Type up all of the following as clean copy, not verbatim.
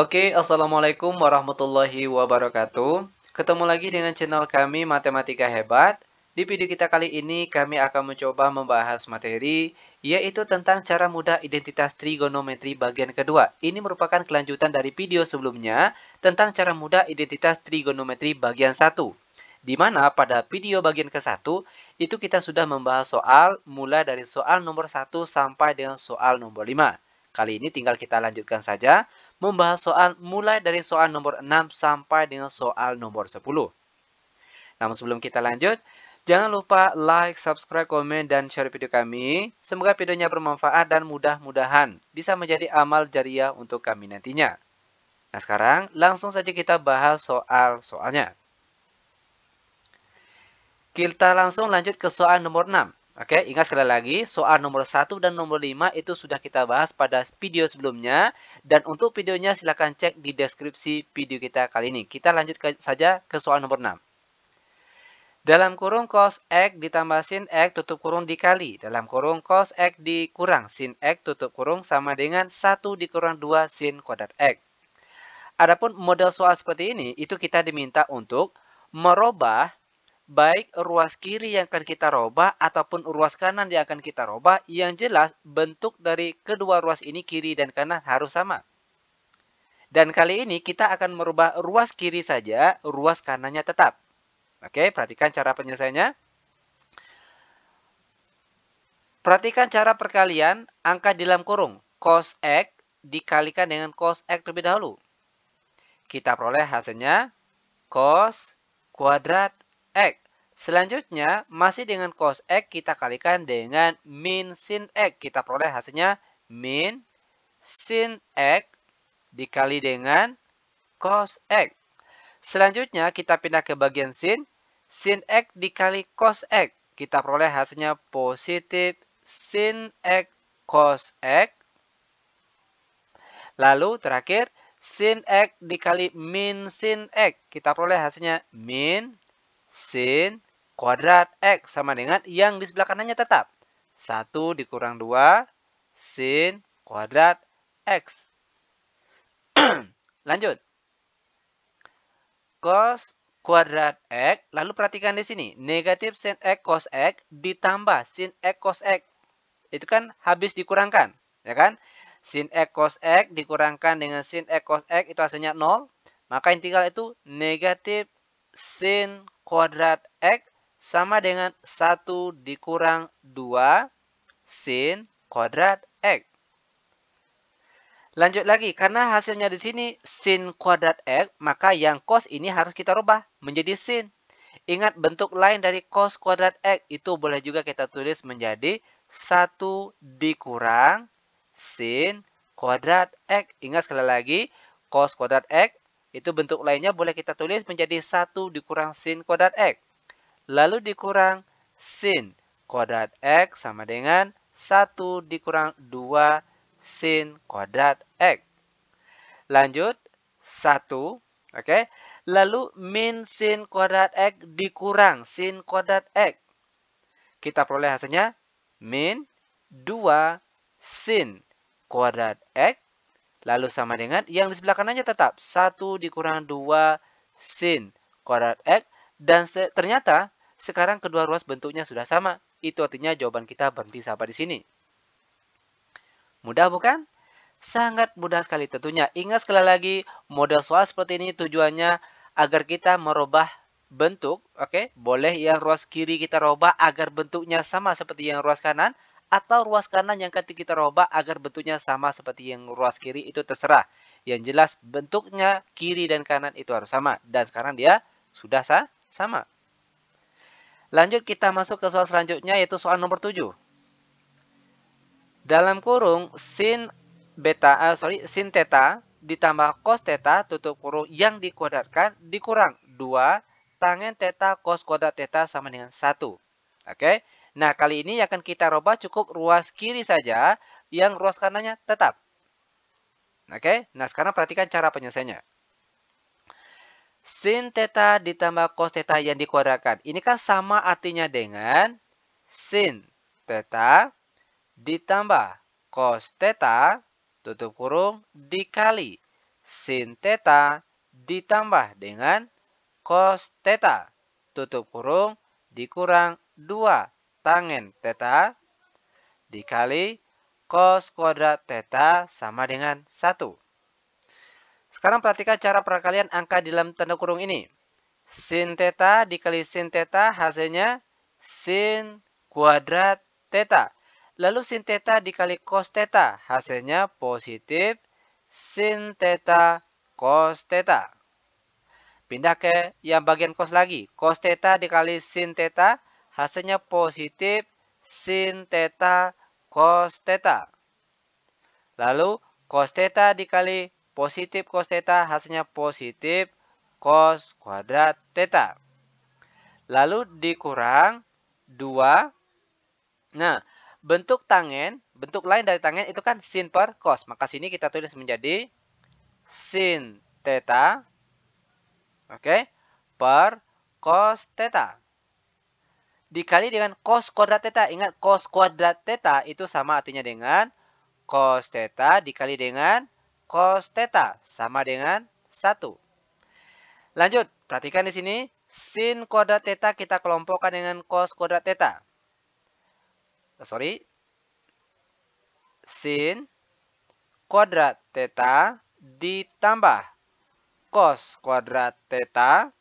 Oke, Assalamualaikum warahmatullahi wabarakatuh. Ketemu lagi dengan channel kami Matematika Hebat. Di video kita kali ini kami akan mencoba membahas materi yaitu tentang cara mudah identitas trigonometri bagian kedua. Ini merupakan kelanjutan dari video sebelumnya tentang cara mudah identitas trigonometri bagian 1. Di mana pada video bagian ke-1 itu kita sudah membahas soal mulai dari soal nomor 1 sampai dengan soal nomor 5. Kali ini tinggal kita lanjutkan saja membahas soal mulai dari soal nomor 6 sampai dengan soal nomor 10. Namun sebelum kita lanjut, jangan lupa like, subscribe, komen, dan share video kami. Semoga videonya bermanfaat dan mudah-mudahan bisa menjadi amal jariah untuk kami nantinya. Nah sekarang langsung saja kita bahas soal-soalnya. Kita langsung lanjut ke soal nomor 6. Oke, ingat sekali lagi, soal nomor 1 dan nomor 5 itu sudah kita bahas pada video sebelumnya. Dan untuk videonya silahkan cek di deskripsi video kita kali ini. Kita lanjut saja ke soal nomor 6. Dalam kurung cos X ditambah sin X tutup kurung dikali. Dalam kurung cos X dikurang sin X tutup kurung sama dengan 1 dikurang 2 sin kuadrat X. Adapun model soal seperti ini, itu kita diminta untuk merubah baik ruas kiri yang akan kita robah ataupun ruas kanan yang akan kita robah, yang jelas bentuk dari kedua ruas ini kiri dan kanan harus sama. Dan kali ini kita akan merubah ruas kiri saja, ruas kanannya tetap. Oke, perhatikan cara penyelesaiannya. Perhatikan cara perkalian angka di dalam kurung. Cos X dikalikan dengan cos X terlebih dahulu. Kita peroleh hasilnya cos kuadrat X. Selanjutnya, masih dengan cos X, kita kalikan dengan min sin X. Kita peroleh hasilnya min sin X dikali dengan cos X. Selanjutnya, kita pindah ke bagian sin. Sin X dikali cos X. Kita peroleh hasilnya positif sin X cos X. Lalu terakhir, sin X dikali min sin X. Kita peroleh hasilnya min sin kuadrat X sama dengan yang di sebelah kanannya tetap. 1 dikurang 2 sin kuadrat X. Lanjut. Cos kuadrat X. Lalu perhatikan di sini. Negatif sin X cos X ditambah sin X cos X. Itu kan habis dikurangkan. Ya kan? Sin X cos X dikurangkan dengan sin X cos X itu hasilnya 0. Maka integral itu negatif sin kuadrat X sama dengan 1 dikurang 2 sin kuadrat X. Lanjut lagi, karena hasilnya di sini sin kuadrat X, maka yang cos ini harus kita rubah menjadi sin. Ingat bentuk lain dari cos kuadrat X, itu boleh juga kita tulis menjadi 1 dikurang sin kuadrat X. Ingat sekali lagi, cos kuadrat X, itu bentuk lainnya boleh kita tulis menjadi 1 dikurang sin kuadrat X. Lalu dikurang sin kuadrat X sama dengan 1 dikurang 2 sin kuadrat X. Lanjut, 1. Oke. Lalu min sin kuadrat X dikurang sin kuadrat X. Kita peroleh hasilnya min 2 sin kuadrat X. Lalu sama dengan yang di sebelah kanannya tetap 1 dikurang 2 sin kuadrat X. Dan ternyata sekarang kedua ruas bentuknya sudah sama. Itu artinya jawaban kita berhenti sampai di sini. Mudah bukan? Sangat mudah sekali tentunya. Ingat sekali lagi, model soal seperti ini tujuannya agar kita merubah bentuk. Oke, boleh yang ruas kiri kita rubah agar bentuknya sama seperti yang ruas kanan. Atau ruas kanan yang kita rubah agar bentuknya sama seperti yang ruas kiri, itu terserah. Yang jelas bentuknya kiri dan kanan itu harus sama. Dan sekarang dia sudah sama. Lanjut kita masuk ke soal selanjutnya yaitu soal nomor 7. Dalam kurung sin theta ditambah cos theta tutup kurung yang dikuadratkan dikurang 2 tangen theta cos kuadrat theta sama dengan 1. Oke. Nah, kali ini akan kita rubah cukup ruas kiri saja, yang ruas kanannya tetap. Oke. Nah, sekarang perhatikan cara penyelesaiannya. Sin theta ditambah cos theta yang dikuadratkan. Ini kan sama artinya dengan sin theta ditambah cos theta tutup kurung dikali sin theta ditambah dengan cos theta. Tutup kurung dikurang 2 tangen theta dikali cos kuadrat theta sama dengan 1. Sekarang perhatikan cara perkalian angka di dalam tanda kurung ini. Sin theta dikali sin theta hasilnya sin kuadrat theta. Lalu sin theta dikali cos theta hasilnya positif sin theta cos theta. Pindah ke yang bagian cos lagi. Cos theta dikali sin theta hasilnya positif sin theta cos theta. Lalu cos theta dikali positif cos theta hasilnya positif cos kuadrat theta. Lalu dikurang 2. Nah, bentuk lain dari tangen itu kan sin per cos. Maka sini kita tulis menjadi sin theta, oke, per cos theta. Dikali dengan cos kuadrat theta. Ingat, cos kuadrat theta itu sama artinya dengan cos theta dikali dengan cos theta sama dengan 1. Lanjut, perhatikan di sini. Sin kuadrat theta kita kelompokkan dengan cos kuadrat theta. Sin kuadrat theta ditambah cos kuadrat theta.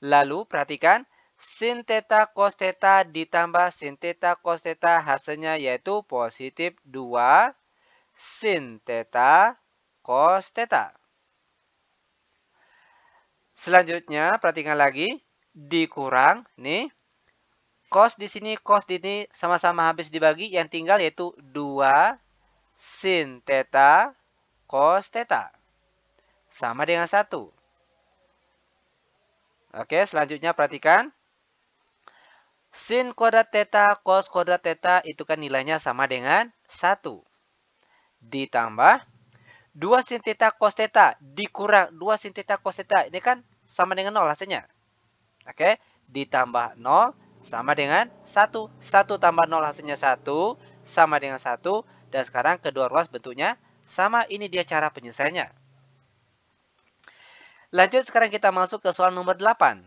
Lalu perhatikan, sin theta cos theta ditambah sin theta cos theta hasilnya yaitu positif 2 sin theta cos theta. Selanjutnya, perhatikan lagi, dikurang nih. Cos di sini sama-sama habis dibagi, yang tinggal yaitu 2 sin theta cos theta. Sama dengan 1. Oke, selanjutnya perhatikan. Sin kuadrat theta cos kuadrat theta itu kan nilainya sama dengan 1. Ditambah 2 sin theta cos theta dikurang 2 sin theta cos theta. Ini kan sama dengan 0 hasilnya. Oke, ditambah 0 sama dengan 1. 1 tambah 0 hasilnya 1 sama dengan 1. Dan sekarang kedua ruas bentuknya sama. Ini dia cara penyelesaiannya. Lanjut, sekarang kita masuk ke soal nomor 8.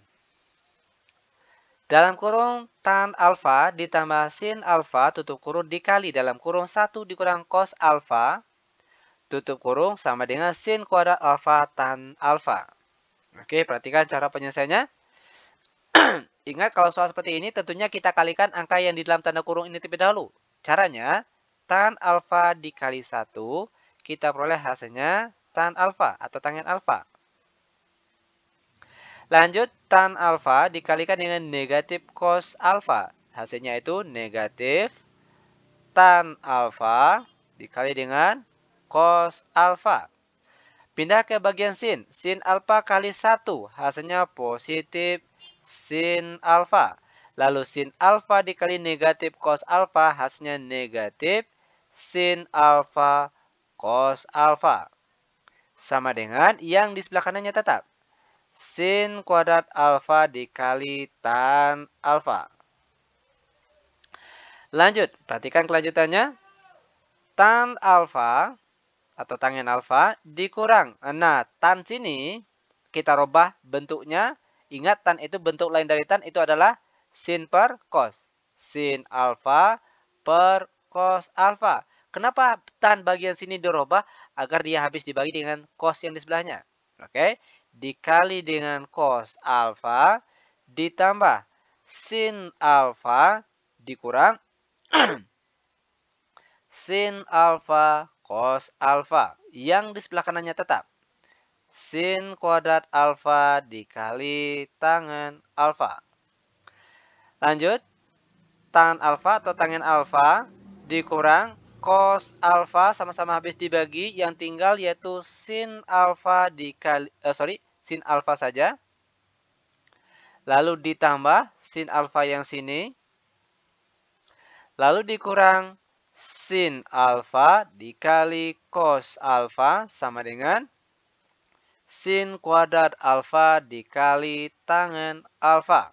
Dalam kurung tan alfa ditambah sin alfa tutup kurung dikali dalam kurung 1 dikurang cos alfa tutup kurung sama dengan sin kuadrat alfa tan alfa. Oke, perhatikan cara penyelesaiannya. Ingat, kalau soal seperti ini tentunya kita kalikan angka yang di dalam tanda kurung ini terlebih dahulu. Caranya, tan alfa dikali 1, kita peroleh hasilnya tan alfa atau tangen alfa. Lanjut, tan alfa dikalikan dengan negatif cos alfa. Hasilnya itu negatif tan alfa dikali dengan cos alfa. Pindah ke bagian sin. Sin alfa kali 1. Hasilnya positif sin alfa. Lalu sin alfa dikali negatif cos alfa. Hasilnya negatif sin alfa cos alfa. Sama dengan yang di sebelah kanannya tetap. Sin kuadrat alfa dikali tan alfa. Lanjut, perhatikan kelanjutannya. Tan alfa atau tangen alfa dikurang. Nah, tan sini kita rubah bentuknya. Ingat, tan itu bentuk lain dari tan itu adalah sin per cos. Sin alfa per cos alfa. Kenapa tan bagian sini dirubah? Agar dia habis dibagi dengan cos yang di sebelahnya. Oke, dikali dengan cos alfa ditambah sin alfa dikurang sin alfa cos alfa. Yang di sebelah kanannya tetap. Sin kuadrat alfa dikali tangen alfa. Lanjut, tan alfa atau tangen alfa dikurang cos alfa sama-sama habis dibagi. Yang tinggal yaitu sin alfa dikali, sin alfa saja. Lalu ditambah sin alfa yang sini. Lalu dikurang sin alfa dikali cos alfa sama dengan sin kuadrat alfa dikali tangen alfa.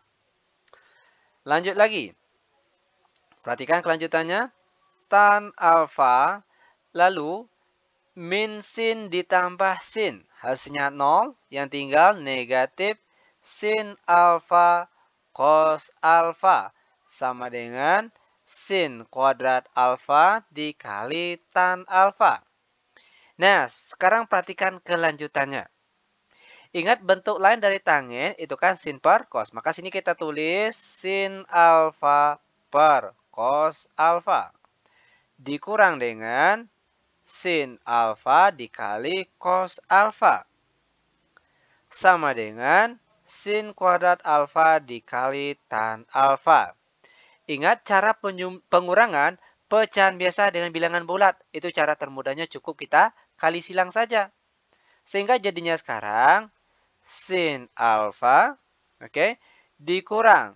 Lanjut lagi. Perhatikan kelanjutannya. Tan alfa, lalu min sin ditambah sin. Hasilnya 0. Yang tinggal negatif sin alfa cos alfa. Sama dengan sin kuadrat alfa dikali tan alfa. Nah, sekarang perhatikan kelanjutannya. Ingat bentuk lain dari tangent itu kan sin per cos. Maka sini kita tulis sin alfa per cos alfa. Dikurang dengan sin alfa dikali cos alfa. Sama dengan sin kuadrat alfa dikali tan alfa. Ingat cara pengurangan pecahan biasa dengan bilangan bulat. Itu cara termudahnya, cukup kita kali silang saja. Sehingga jadinya sekarang sin alfa, oke, dikurang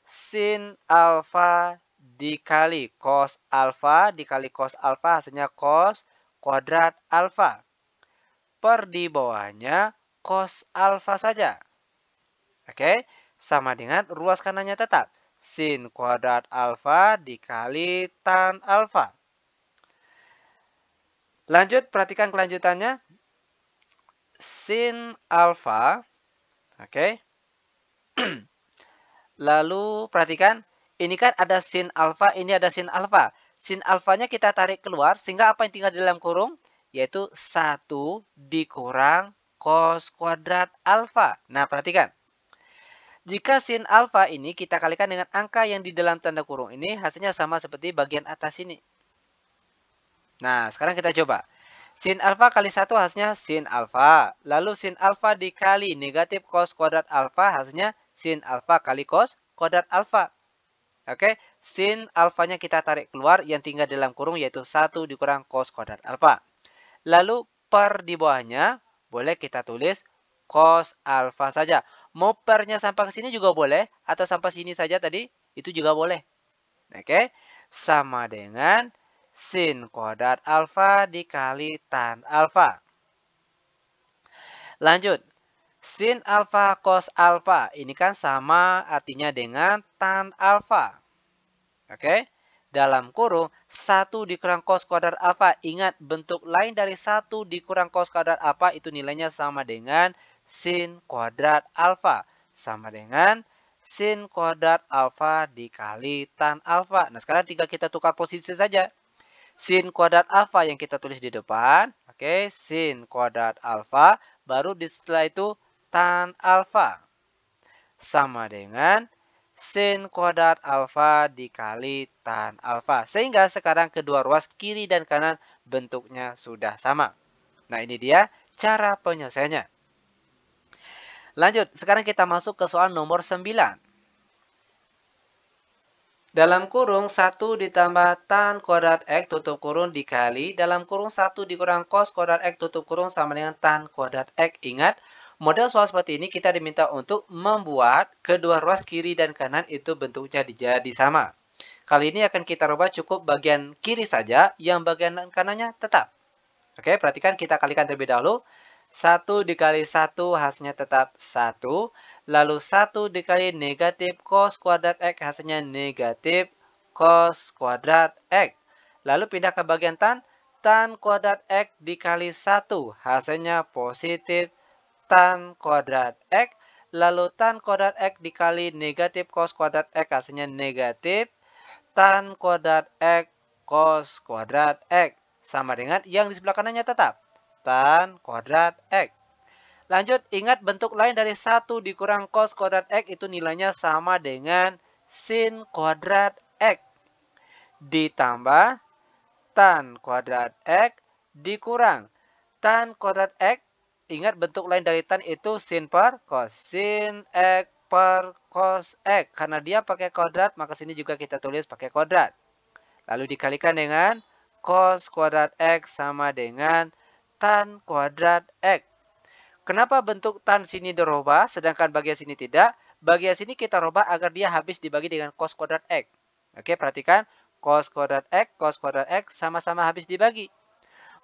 sin alfa dikali cos alfa hasilnya cos kuadrat alfa. Per di bawahnya cos alfa saja. Oke, sama dengan ruas kanannya tetap sin kuadrat alfa dikali tan alfa. Lanjut, perhatikan kelanjutannya. Sin alfa, oke. Lalu perhatikan, ini kan ada sin alfa, ini ada sin alfa. Sin alfanya kita tarik keluar, sehingga apa yang tinggal di dalam kurung? Yaitu 1 dikurang cos kuadrat alfa. Nah, perhatikan. Jika sin alfa ini kita kalikan dengan angka yang di dalam tanda kurung ini, hasilnya sama seperti bagian atas ini. Nah, sekarang kita coba. Sin alfa kali 1 hasilnya sin alfa. Lalu sin alfa dikali negatif cos kuadrat alfa hasilnya sin alfa kali cos kuadrat alfa. Oke, sin alfanya kita tarik keluar, yang tinggal dalam kurung yaitu 1 dikurang cos kuadrat alfa. Lalu per di bawahnya boleh kita tulis cos alfa saja. Mau pernya sampai ke sini juga boleh, atau sampai sini saja tadi, itu juga boleh. Oke, sama dengan sin kuadrat alfa dikali tan alfa. Lanjut, sin alfa cos alfa. Ini kan sama artinya dengan tan alfa. Oke, dalam kurung 1 dikurang cos kuadrat alfa. Ingat, bentuk lain dari 1 dikurang cos kuadrat alfa itu nilainya sama dengan sin kuadrat alfa. Sama dengan sin kuadrat alfa dikali tan alfa. Nah, sekarang tinggal kita tukar posisi saja. Sin kuadrat alfa yang kita tulis di depan. Oke, sin kuadrat alfa. Baru setelah itu tan alfa. Sama dengan sin kuadrat alfa dikali tan alfa. Sehingga sekarang kedua ruas kiri dan kanan bentuknya sudah sama. Nah, ini dia cara penyelesaiannya. Lanjut, sekarang kita masuk ke soal nomor 9. Dalam kurung 1 ditambah tan kuadrat X tutup kurung dikali dalam kurung 1 dikurang cos kuadrat X tutup kurung sama dengan tan kuadrat X. Ingat, model soal seperti ini kita diminta untuk membuat kedua ruas kiri dan kanan itu bentuknya jadi sama. Kali ini akan kita rubah cukup bagian kiri saja, yang bagian kanannya tetap. Oke, perhatikan kita kalikan terlebih dahulu. 1 dikali 1 hasilnya tetap 1. Lalu 1 dikali negatif cos kuadrat X hasilnya negatif cos kuadrat X. Lalu pindah ke bagian tan. Tan kuadrat X dikali 1 hasilnya positif tan kuadrat X. Lalu tan kuadrat X dikali negatif cos kuadrat X hasilnya negatif tan kuadrat X cos kuadrat X. Sama dengan yang di sebelah kanannya tetap tan kuadrat X. Lanjut, ingat bentuk lain dari 1 dikurang cos kuadrat X itu nilainya sama dengan sin kuadrat X. Ditambah tan kuadrat X dikurang tan kuadrat X. Ingat bentuk lain dari tan itu sin per cos. Sin X per cos X. Karena dia pakai kuadrat, maka sini juga kita tulis pakai kuadrat. Lalu dikalikan dengan cos kuadrat X sama dengan tan kuadrat X. Kenapa bentuk tan sini dirubah, sedangkan bagian sini tidak? Bagian sini kita rubah agar dia habis dibagi dengan cos kuadrat X. Oke, perhatikan. Cos kuadrat X sama-sama habis dibagi.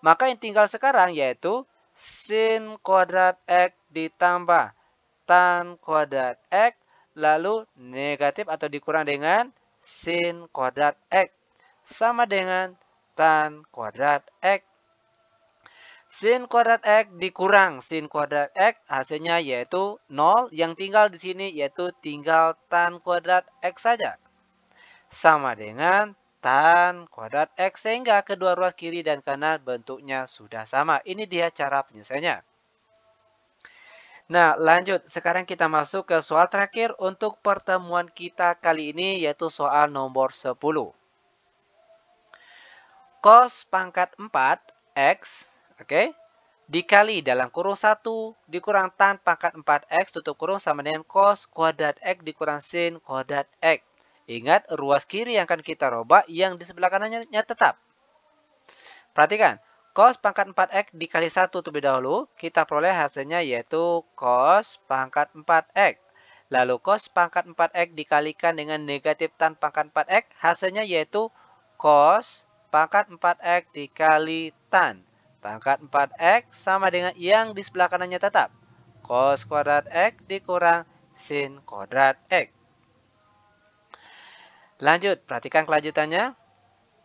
Maka yang tinggal sekarang yaitu sin kuadrat X ditambah tan kuadrat X, lalu negatif atau dikurang dengan sin kuadrat X. Sama dengan tan kuadrat X. Sin kuadrat X dikurang sin kuadrat X, hasilnya yaitu 0. Yang tinggal di sini yaitu tinggal tan kuadrat X saja. Sama dengan tan kuadrat X, sehingga kedua ruas kiri dan kanan bentuknya sudah sama. Ini dia cara penyelesaiannya. Nah, lanjut. Sekarang kita masuk ke soal terakhir untuk pertemuan kita kali ini, yaitu soal nomor 10. Cos pangkat 4 X, oke, dikali dalam kurung 1 dikurang tan pangkat 4X tutup kurung sama dengan cos kuadrat X dikurang sin kuadrat X. Ingat, ruas kiri yang akan kita robah, yang di sebelah kanannya tetap. Perhatikan, cos pangkat 4X dikali 1 terlebih dahulu, kita peroleh hasilnya yaitu cos pangkat 4X. Lalu cos pangkat 4X dikalikan dengan negatif tan pangkat 4X, hasilnya yaitu cos pangkat 4X dikali tan pangkat 4X sama dengan yang di sebelah kanannya tetap. Cos kuadrat X dikurang sin kuadrat X. Lanjut, perhatikan kelanjutannya.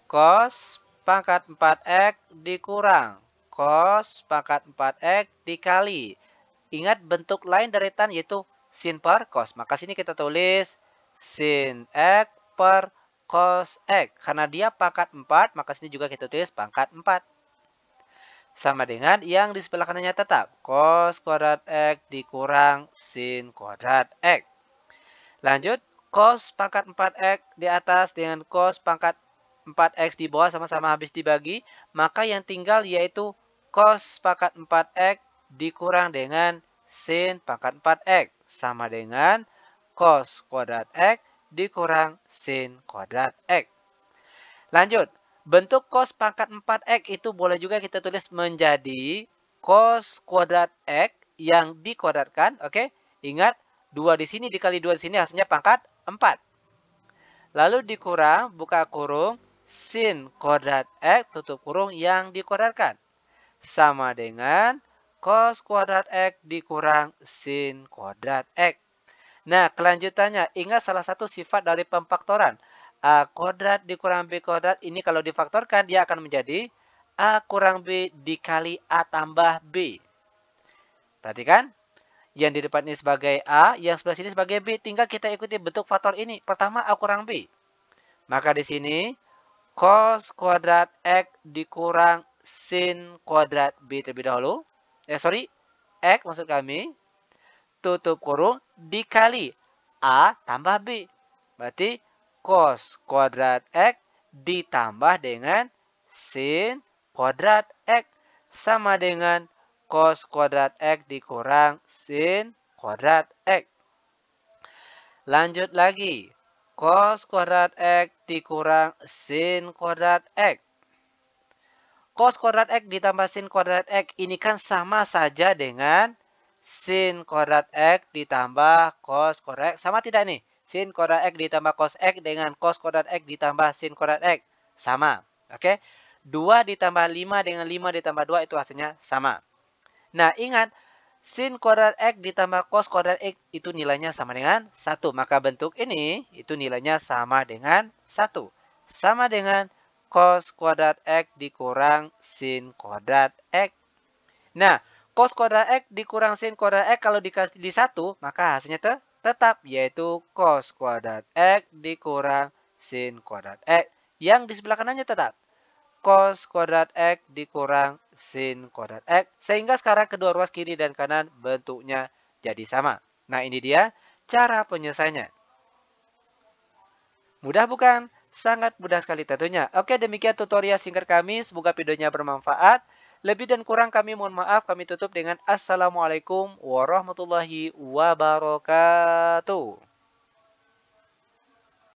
Cos pangkat 4X dikurang cos pangkat 4X dikali. Ingat, bentuk lain dari tan yaitu sin per cos. Maka sini kita tulis sin X per cos X. Karena dia pangkat 4, maka sini juga kita tulis pangkat 4. Sama dengan yang di sebelah kanannya tetap. Cos kuadrat X dikurang sin kuadrat X. Lanjut, cos pangkat 4X di atas dengan cos pangkat 4X di bawah sama-sama habis dibagi. Maka yang tinggal yaitu cos pangkat 4X dikurang dengan sin pangkat 4X. Sama dengan cos kuadrat X dikurang sin kuadrat X. Lanjut, bentuk cos pangkat 4X itu boleh juga kita tulis menjadi cos kuadrat X yang dikuadratkan. Oke, ingat, 2 di sini dikali 2 di sini hasilnya pangkat 4. Lalu dikurang, buka kurung, sin kuadrat X tutup kurung yang dikuadratkan. Sama dengan cos kuadrat X dikurang sin kuadrat X. Nah, kelanjutannya, ingat salah satu sifat dari pemfaktoran. A kuadrat dikurang B kuadrat, ini kalau difaktorkan dia akan menjadi A kurang B dikali A tambah B. Perhatikan, yang di depan ini sebagai A, yang sebelah sini sebagai B. Tinggal kita ikuti bentuk faktor ini. Pertama A kurang B. Maka di sini cos kuadrat X dikurang sin kuadrat B terlebih dahulu. X maksud kami. Tutup kurung dikali A tambah B. Berarti cos kuadrat X ditambah dengan sin kuadrat X. Sama dengan cos kuadrat X dikurang sin kuadrat X. Lanjut lagi. Cos kuadrat X dikurang sin kuadrat X. Cos kuadrat X ditambah sin kuadrat X ini kan sama saja dengan sin kuadrat X ditambah cos kuadrat X. Sama tidak nih? Sin kuadrat X ditambah cos X dengan cos kuadrat X ditambah sin kuadrat X. Sama. Oke. 2 ditambah 5 dengan 5 ditambah 2 itu hasilnya sama. Nah, ingat, sin kuadrat X ditambah cos kuadrat X itu nilainya sama dengan 1. Maka bentuk ini itu nilainya sama dengan 1. Sama dengan cos kuadrat X dikurang sin kuadrat X. Nah, cos kuadrat X dikurang sin kuadrat X kalau dikasih di 1, maka hasilnya tetap, yaitu cos kuadrat X dikurang sin kuadrat X. Yang di sebelah kanannya tetap cos kuadrat X dikurang sin kuadrat X. Sehingga sekarang kedua ruas kiri dan kanan bentuknya jadi sama. Nah, ini dia cara penyelesaiannya. Mudah bukan? Sangat mudah sekali tentunya. Oke, demikian tutorial singkat kami. Semoga videonya bermanfaat. Lebih dan kurang kami mohon maaf. Kami tutup dengan Assalamualaikum warahmatullahi wabarakatuh.